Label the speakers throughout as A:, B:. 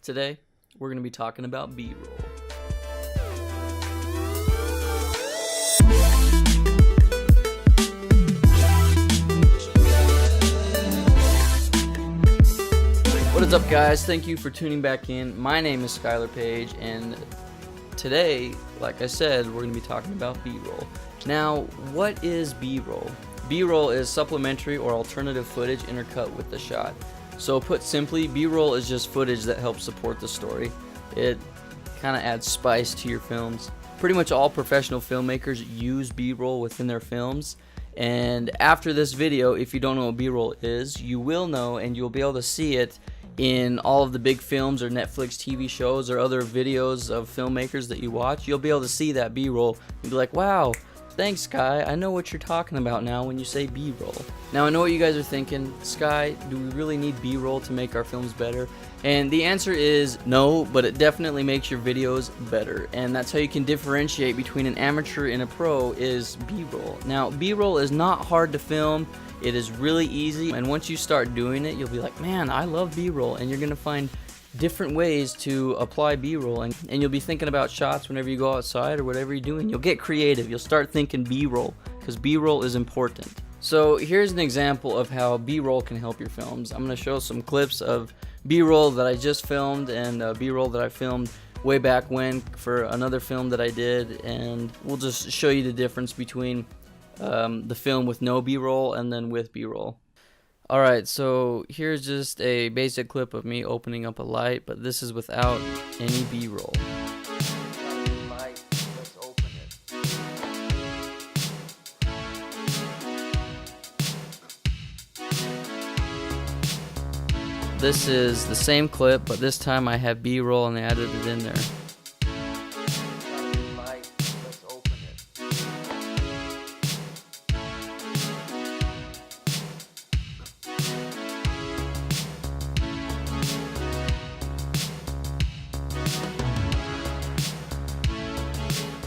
A: Today, we're going to be talking about B-roll. What is up, guys? Thank you for tuning back in. My name is Skylar Page, and today, like I said, we're going to be talking about B-roll. Now, what is B-roll? B-roll is supplementary or alternative footage intercut with the shot. So put simply, B-roll is just footage that helps support the story. It kind of adds spice to your films. Pretty much all professional filmmakers use B-roll within their films. And after this video, if you don't know what B-roll is, you will know, and you'll be able to see it in all of the big films or Netflix TV shows or other videos of filmmakers that you watch. You'll be able to see that B-roll and be like, wow, thanks, Sky. I know what you're talking about now when you say B-roll. Now, I know what you guys are thinking. Sky, do we really need B-roll to make our films better? And the answer is no, but it definitely makes your videos better. And that's how you can differentiate between an amateur and a pro is B-roll. Now, B-roll is not hard to film. It is really easy. And once you start doing it, you'll be like, man, I love B-roll. And you're going to find different ways to apply B-roll, and you'll be thinking about shots whenever you go outside or whatever you're doing. You'll get creative. You'll start thinking B-roll because B-roll is important. So here's an example of how B-roll can help your films. I'm going to show some clips of B-roll that I just filmed and B-roll that I filmed way back when for another film that I did, and we'll just show you the difference between the film with no B-roll and then with B-roll. Alright, so here's just a basic clip of me opening up a light, but this is without any B-roll. This is the same clip, but this time I have B-roll and I added it in there.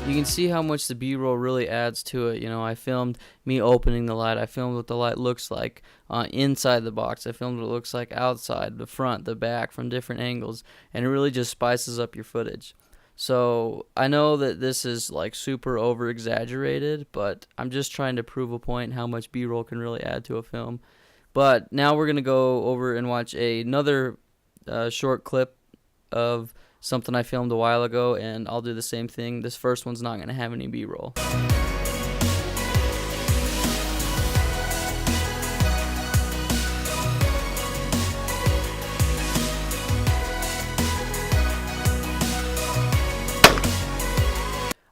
A: You can see how much the B-roll really adds to it. You know, I filmed me opening the light. I filmed what the light looks like inside the box. I filmed what it looks like outside, the front, the back, from different angles. And it really just spices up your footage. So I know that this is like super over-exaggerated, but I'm just trying to prove a point how much B-roll can really add to a film. But now we're going to go over and watch another short clip of something I filmed a while ago, and I'll do the same thing. This first one's not going to have any B-roll.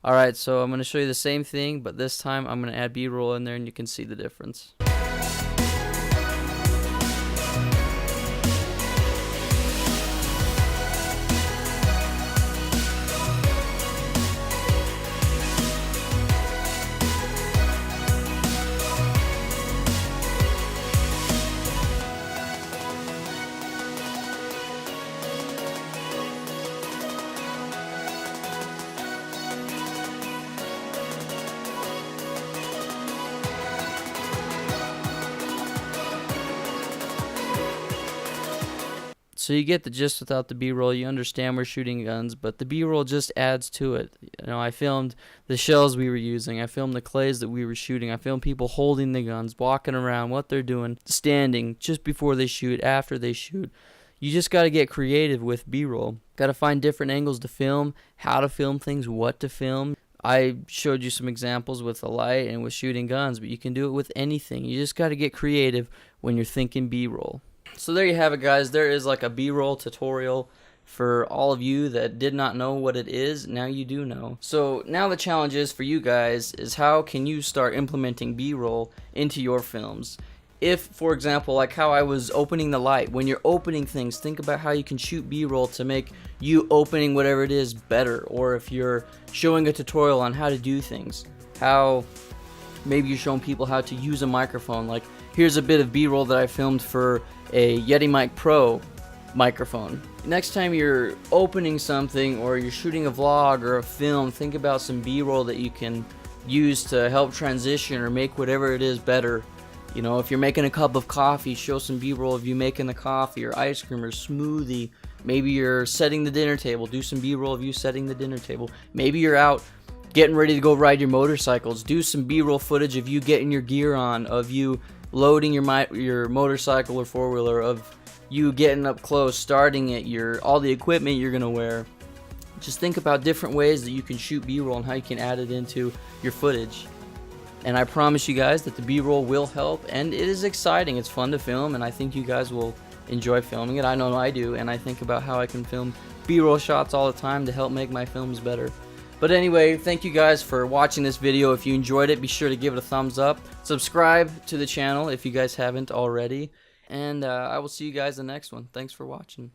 A: Alright, so I'm going to show you the same thing, but this time I'm going to add B-roll in there and you can see the difference. So you get the gist without the B-roll. You understand we're shooting guns, but the B-roll just adds to it. You know, I filmed the shells we were using. I filmed the clays that we were shooting. I filmed people holding the guns, walking around, what they're doing, standing just before they shoot, after they shoot. You just got to get creative with B-roll. Got to find different angles to film, how to film things, what to film. I showed you some examples with the light and with shooting guns, but you can do it with anything. You just got to get creative when you're thinking B-roll. So there you have it, guys. There is like a B-roll tutorial for all of you that did not know what it is. Now you do know. So now the challenge is for you guys is how can you start implementing B-roll into your films? If, for example, like how I was opening the light, when you're opening things, think about how you can shoot B-roll to make you opening whatever it is better. Or if you're showing a tutorial on how to do things, how maybe you're showing people how to use a microphone. Like here's a bit of B-roll that I filmed for a Yeti Mic Pro microphone. Next time you're opening something or you're shooting a vlog or a film, think about some B-roll that you can use to help transition or make whatever it is better. You know, if you're making a cup of coffee, show some B-roll of you making the coffee or ice cream or smoothie Maybe you're setting the dinner table. Do some B-roll of you setting the dinner table. Maybe you're out getting ready to go ride your motorcycles. Do some B-roll footage of you getting your gear on, of you loading your motorcycle or four-wheeler, of you getting up close, starting it, all the equipment you're gonna wear. Just think about different ways that you can shoot B-roll and how you can add it into your footage. And I promise you guys that the B-roll will help, and it is exciting. It's fun to film, and I think you guys will enjoy filming it. I know I do, and I think about how I can film B-roll shots all the time to help make my films better. But anyway, thank you guys for watching this video. If you enjoyed it, be sure to give it a thumbs up. Subscribe to the channel if you guys haven't already. And I will see you guys in the next one. Thanks for watching.